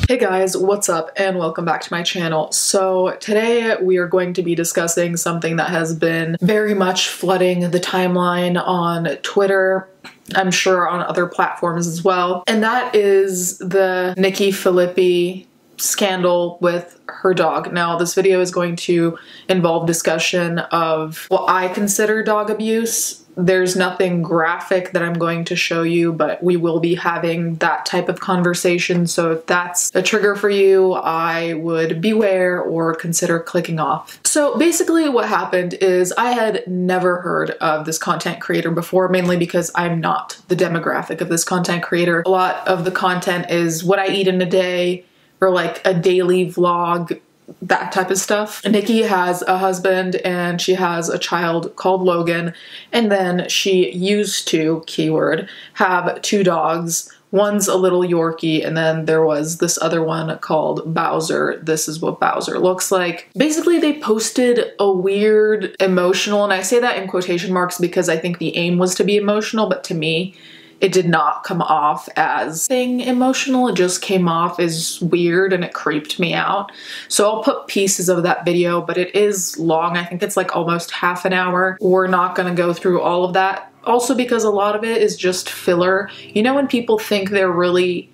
Hey guys, what's up and welcome back to my channel. So today we are going to be discussing something that has been very much flooding the timeline on Twitter, I'm sure on other platforms as well, and that is the Nikki Phillippi scandal with her dog. Now this video is going to involve discussion of what I consider dog abuse. There's nothing graphic that I'm going to show you, but we will be having that type of conversation. So if that's a trigger for you, I would beware or consider clicking off. So basically what happened is I had never heard of this content creator before, mainly because I'm not the demographic of this content creator. A lot of the content is what I eat in a day or like a daily vlog, that type of stuff. Nikki has a husband and she has a child called Logan, and then she used to, keyword, have two dogs. One's a little Yorkie, and then there was this other one called Bowser. This is what Bowser looks like. Basically, they posted a weird emotional, and I say that in quotation marks because I think the aim was to be emotional, but to me, it did not come off as being emotional. It just came off as weird and it creeped me out. So I'll put pieces of that video, but it is long. I think it's like almost half an hour. We're not gonna go through all of that. Also because a lot of it is just filler. You know when people think they're really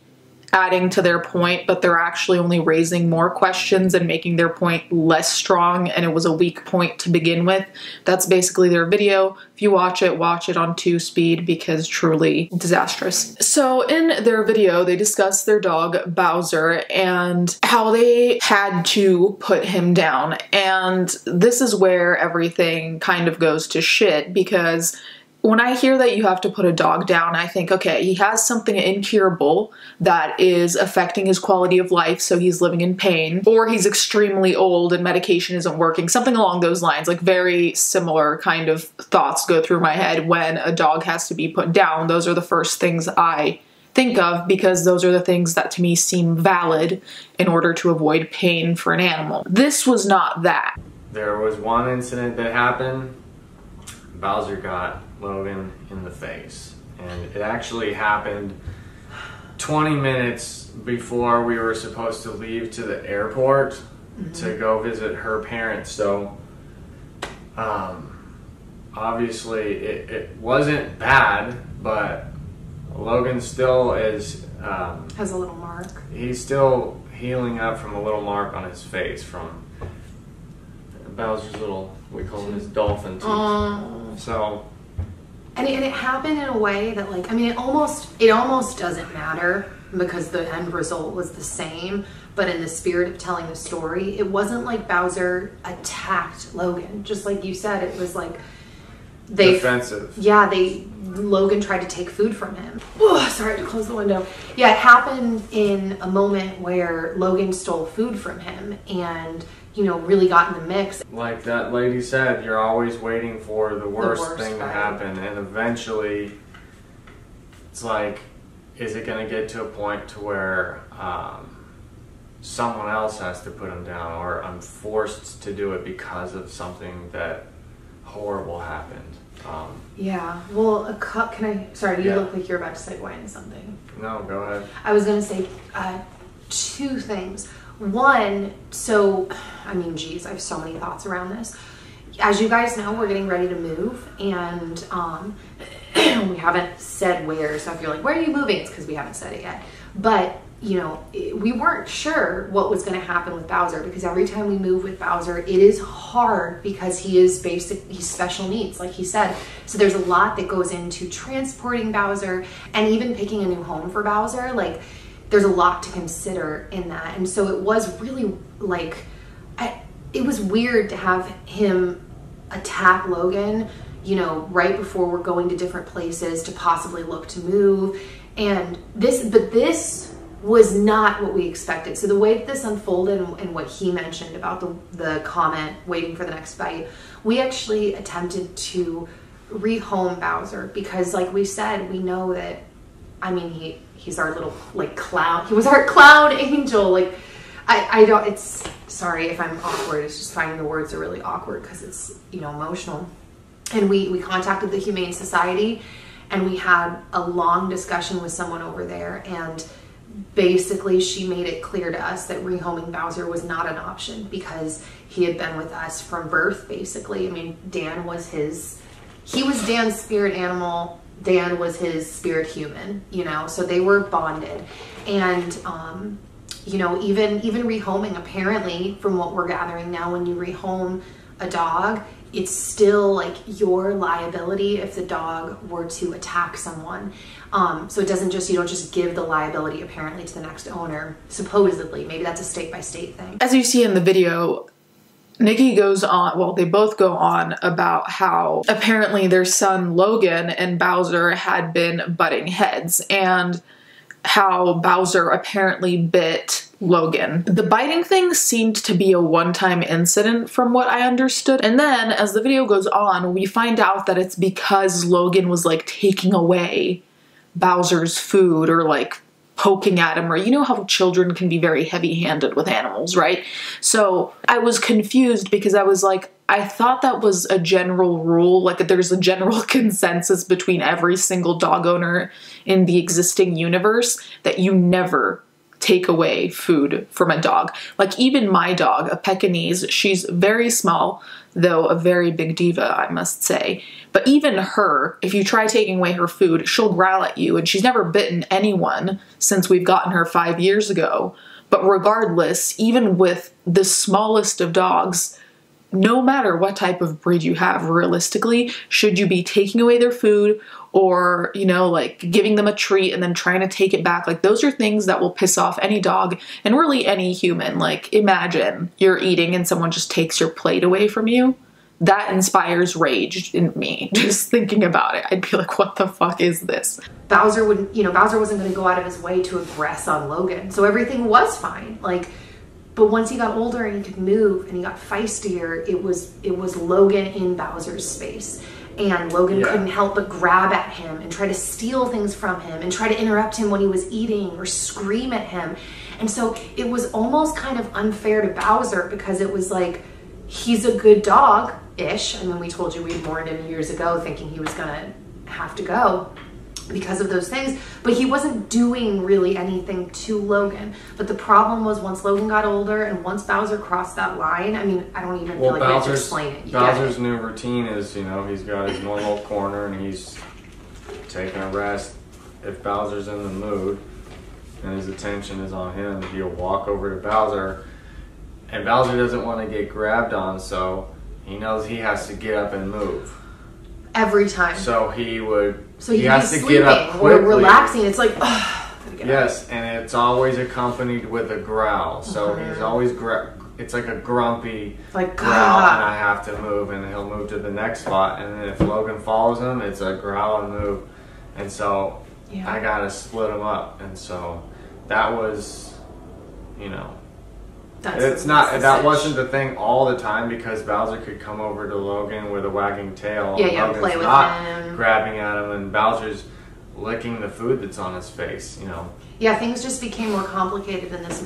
adding to their point, but they're actually only raising more questions and making their point less strong, and it was a weak point to begin with? That's basically their video. If you watch it on 2 speed because truly disastrous. So in their video, they discuss their dog Bowser and how they had to put him down. And this is where everything kind of goes to shit, because when I hear that you have to put a dog down, I think, okay, he has something incurable that is affecting his quality of life, so he's living in pain, or he's extremely old and medication isn't working, something along those lines. Like very similar kind of thoughts go through my head when a dog has to be put down. Those are the first things I think of because those are the things that to me seem valid in order to avoid pain for an animal. This was not that. There was one incident that happened. Bowser got Logan in the face, and it actually happened 20 minutes before we were supposed to leave to the airport to go visit her parents. So obviously it wasn't bad, but Logan still is has a little mark. He's still healing up from a little mark on his face from Bowser's little, we call him his dolphin teeth. So and it happened in a way that, like, I mean, it almost doesn't matter because the end result was the same, but in the spirit of telling the story, it wasn't like Bowser attacked Logan. Just like you said, it was like defensive. Yeah, Logan tried to take food from him. Oh, sorry to close the window. Yeah, it happened in a moment where Logan stole food from him and, you know, really got in the mix. Like that lady said, you're always waiting for the worst thing to happen, and eventually it's like, is it going to get to a point to where someone else has to put him down, or I'm forced to do it because of something that horrible happened? Yeah, well, sorry, you look like you're about to segue into something. No, go ahead. I was going to say 2 things. One, so, I mean, geez, I have so many thoughts around this. As you guys know, we're getting ready to move, and we haven't said where, so if you're like, where are you moving? It's because we haven't said it yet. But, you know, we weren't sure what was going to happen with Bowser, because every time we move with Bowser, it is hard because he's special needs, like he said. So there's a lot that goes into transporting Bowser and even picking a new home for Bowser. Like, there's a lot to consider in that. And so it was really like, it was weird to have him attack Logan, you know, right before we're going to different places to possibly look to move. And this was not what we expected. So the way that this unfolded and what he mentioned about the comment, waiting for the next bite, we actually attempted to rehome Bowser because, like we said, we know that, I mean, he's our little, like, clown. He was our clown angel. Like, I don't, it's, sorry if I'm awkward. It's just finding the words are really awkward because it's, you know, emotional. And we contacted the Humane Society, and we had a long discussion with someone over there, and basically she made it clear to us that rehoming Bowser was not an option because he had been with us from birth, basically. I mean, Dan was he was Dan's spirit animal. Dan was his spirit human, you know, so they were bonded. And, you know, even rehoming, apparently, from what we're gathering now, when you rehome a dog, it's still like your liability if the dog were to attack someone. So it doesn't just, you don't just give the liability apparently to the next owner, supposedly. Maybe that's a state-by-state thing. As you see in the video, Nikki goes on, well, they both go on about how apparently their son Logan and Bowser had been butting heads, and how Bowser apparently bit Logan. The biting thing seemed to be a one-time incident from what I understood. And then as the video goes on, we find out that it's because Logan was like taking away Bowser's food or like poking at him, or you know how children can be very heavy-handed with animals, right? So I was confused because I was like, I thought that was a general rule, like that there's a general consensus between every single dog owner in the existing universe that you never take away food from a dog. Like even my dog, a Pekingese, she's very small, though a very big diva, I must say. But even her, if you try taking away her food, she'll growl at you, and she's never bitten anyone since we've gotten her 5 years ago. But regardless, even with the smallest of dogs, no matter what type of breed you have, realistically, should you be taking away their food or, you know, like giving them a treat and then trying to take it back? Like those are things that will piss off any dog and really any human. Like imagine you're eating and someone just takes your plate away from you. That inspires rage in me, just thinking about it. I'd be like, what the fuck is this? Bowser wouldn't, you know, Bowser wasn't going to go out of his way to aggress on Logan. So everything was fine. Like, but once he got older and he could move and he got feistier, it was Logan in Bowser's space. And Logan couldn't help but grab at him and try to steal things from him and try to interrupt him when he was eating or scream at him. And so it was almost kind of unfair to Bowser because it was like, he's a good dog-ish. I mean, we told you we had mourned him years ago thinking he was gonna have to go because of those things, but he wasn't doing really anything to Logan. But the problem was once Logan got older and once Bowser crossed that line, I mean, I don't even feel like I have to explain it. Bowser's new routine is, you know, he's got his normal corner and he's taking a rest. If Bowser's in the mood and his attention is on him, he'll walk over to Bowser, and Bowser doesn't want to get grabbed on, so he knows he has to get up and move. Every time. So he would... So he has to get up quickly. Or relaxing. It's like, yes, and it's always accompanied with a growl. So he's always it's like a grumpy growl, and I have to move, and he'll move to the next spot. And then if Logan follows him, it's a growl and move. And so I gotta split him up. And so that was, you know, that wasn't the thing all the time because Bowser could come over to Logan with a wagging tail. Yeah, Logan's play with him, grabbing at him, and Bowser's licking the food that's on his face. You know. Yeah, things just became more complicated in this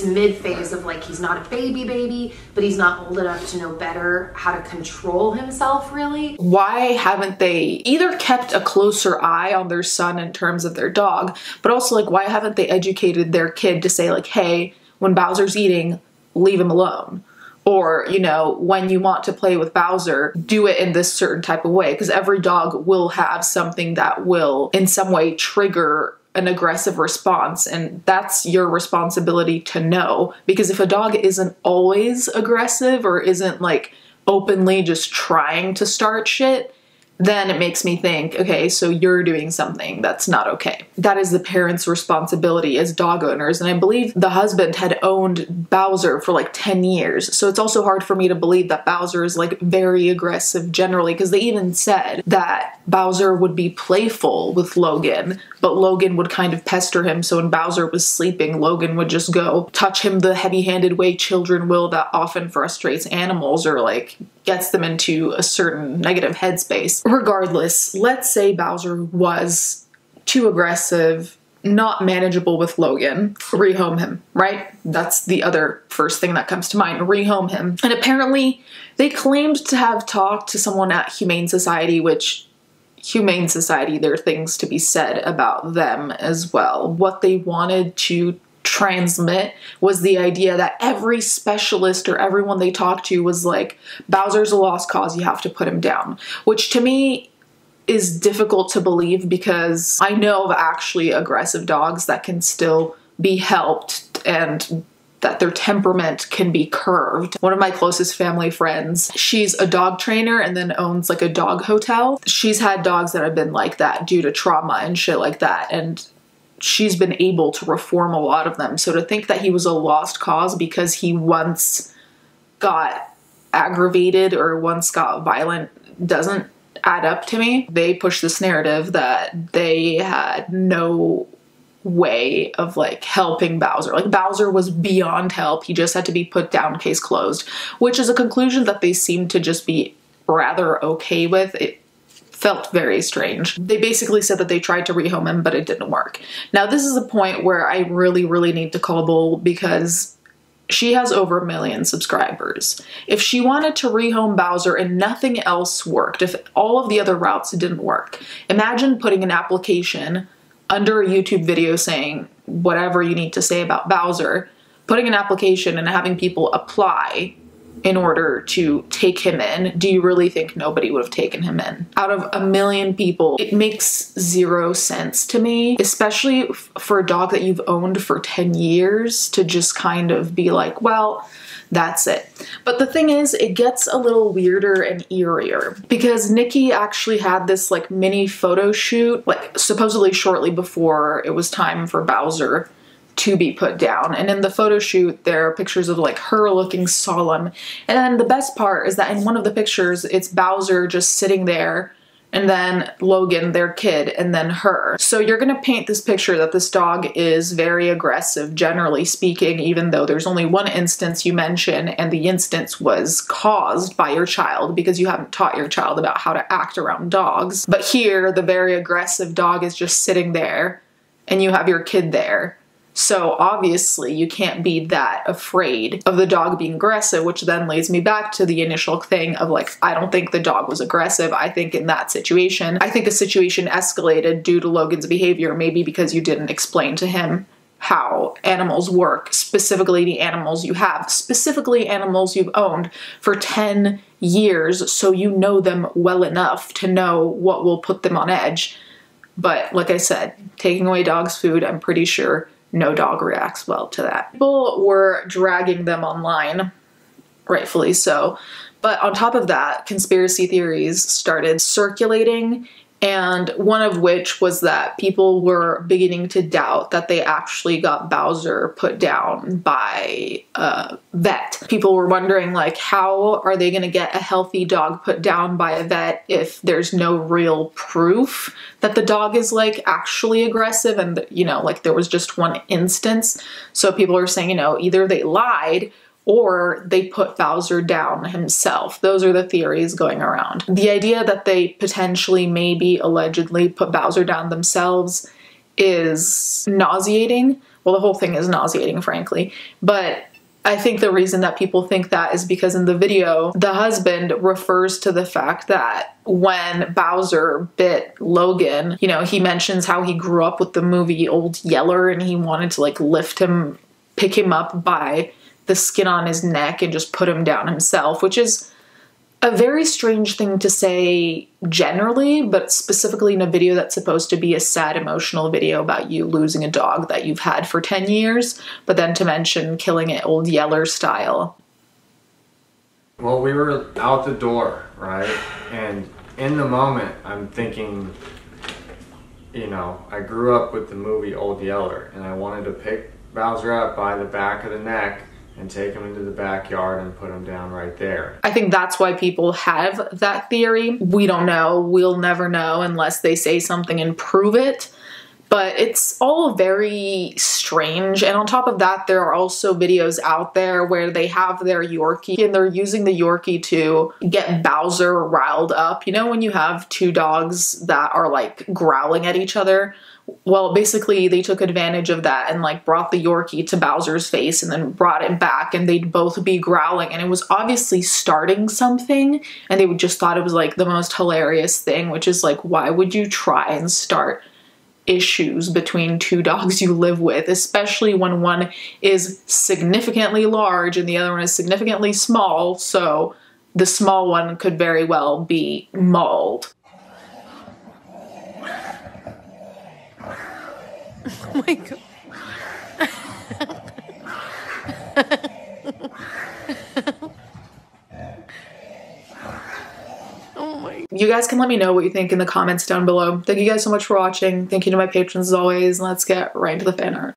mid phase of like he's not a baby, but he's not old enough to know better how to control himself. Really. Why haven't they either kept a closer eye on their son in terms of their dog, but also like why haven't they educated their kid to say like, hey, when Bowser's eating, leave him alone. Or, you know, when you want to play with Bowser, do it in this certain type of way. Because every dog will have something that will, in some way, trigger an aggressive response. And that's your responsibility to know. Because if a dog isn't always aggressive or isn't, like, openly just trying to start shit, then it makes me think, okay, so you're doing something that's not okay. That is the parents' responsibility as dog owners, and I believe the husband had owned Bowser for like 10 years, so it's also hard for me to believe that Bowser is like very aggressive generally, because they even said that Bowser would be playful with Logan, but Logan would kind of pester him, so when Bowser was sleeping, Logan would just go touch him the heavy-handed way children will that often frustrates animals or like gets them into a certain negative headspace. Regardless, let's say Bowser was too aggressive, not manageable with Logan. Rehome him, right? That's the other first thing that comes to mind. Rehome him. And apparently they claimed to have talked to someone at Humane Society, which Humane Society, there are things to be said about them as well. What they wanted to transmit was the idea that every specialist or everyone they talked to was like, Bowser's a lost cause, you have to put him down. Which to me is difficult to believe, because I know of actually aggressive dogs that can still be helped and that their temperament can be curved. One of my closest family friends, she's a dog trainer and then owns like a dog hotel. She's had dogs that have been like that due to trauma and shit like that, and she's been able to reform a lot of them. So to think that he was a lost cause because he once got aggravated or once got violent doesn't add up to me. They push this narrative that they had no way of like helping Bowser. Like Bowser was beyond help. He just had to be put down, case closed, which is a conclusion that they seem to just be rather okay with. It felt very strange. They basically said that they tried to rehome him, but it didn't work. Now this is a point where I really need to call bull, because she has over 1 million subscribers. If she wanted to rehome Bowser and nothing else worked, if all of the other routes didn't work, imagine putting an application under a YouTube video saying whatever you need to say about Bowser, putting an application and having people apply in order to take him in. Do you really think nobody would have taken him in? Out of 1 million people, it makes zero sense to me, especially for a dog that you've owned for 10 years to just kind of be like, well, that's it. But the thing is, it gets a little weirder and eerier, because Nikki actually had this like mini photo shoot, like supposedly shortly before it was time for Bowser to be put down. And in the photo shoot, there are pictures of like her looking solemn. And then the best part is that in one of the pictures, it's Bowser just sitting there, and then Logan, their kid, and then her. So you're gonna paint this picture that this dog is very aggressive, generally speaking, even though there's only one instance you mention, and the instance was caused by your child because you haven't taught your child about how to act around dogs. But here, the very aggressive dog is just sitting there, and you have your kid there. So obviously you can't be that afraid of the dog being aggressive, which then leads me back to the initial thing of like, I don't think the dog was aggressive. I think in that situation, I think the situation escalated due to Logan's behavior, maybe because you didn't explain to him how animals work, specifically the animals you have, specifically animals you've owned for 10 years, so you know them well enough to know what will put them on edge. But like I said, taking away dogs' food, I'm pretty sure no dog reacts well to that. People were dragging them online, rightfully so. But on top of that, conspiracy theories started circulating, and one of which was that people were beginning to doubt that they actually got Bowser put down by a vet. People were wondering, like, how are they gonna get a healthy dog put down by a vet if there's no real proof that the dog is like actually aggressive, and you know, like there was just one instance. So people are saying, you know, either they lied or they put Bowser down himself. Those are the theories going around. The idea that they potentially, maybe, allegedly put Bowser down themselves is nauseating. Well, the whole thing is nauseating, frankly. But I think the reason that people think that is because in the video, the husband refers to the fact that when Bowser bit Logan, you know, he mentions how he grew up with the movie Old Yeller and he wanted to like lift him, pick him up by the skin on his neck and just put him down himself, which is a very strange thing to say generally, but specifically in a video that's supposed to be a sad, emotional video about you losing a dog that you've had for 10 years, but then to mention killing it Old Yeller style. Well, we were out the door, right? And in the moment, I'm thinking, you know, I grew up with the movie Old Yeller, and I wanted to pick Bowser up by the back of the neck and take him into the backyard and put him down right there. I think that's why people have that theory. We don't know. We'll never know unless they say something and prove it. But it's all very strange. And on top of that, there are also videos out there where they have their Yorkie and they're using the Yorkie to get Bowser riled up. You know when you have two dogs that are like growling at each other? Well, basically they took advantage of that and like brought the Yorkie to Bowser's face and then brought it back, and they'd both be growling, and it was obviously starting something, and they would just thought it was like the most hilarious thing, which is like, why would you try and start issues between two dogs you live with, especially when one is significantly large and the other one is significantly small, so the small one could very well be mauled. Oh my god. Oh my. You guys can let me know what you think in the comments down below. Thank you guys so much for watching. Thank you to my patrons as always. Let's get right into the fan art.